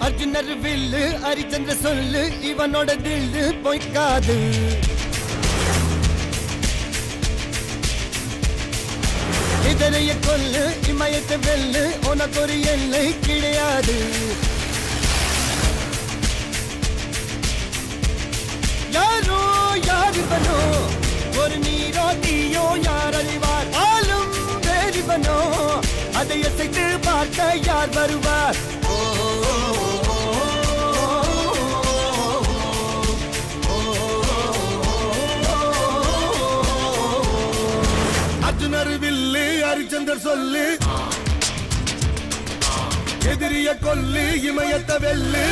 அர்ஜுனர் வில்லு ஹரிச்சந்திர சொல்லு இவனோட தில்லு பொய்க்காது. இதனைய கொல்லு இமயத்தை வெல்லு உனக்கு ஒரு எல்லை கிடையாது. யாரோ யார் இவனோ ஒரு நீரோ தீயோ யார் அறிவார். ஆளும் வேறிவனோ அதை அசைத்து பார்க்க யார் வருவார். அர்ஜுனர் வில்லு ஹரிச்சந்தர் சொல்லு எதிரிய கொல்லு இமயத்தை வெல்லு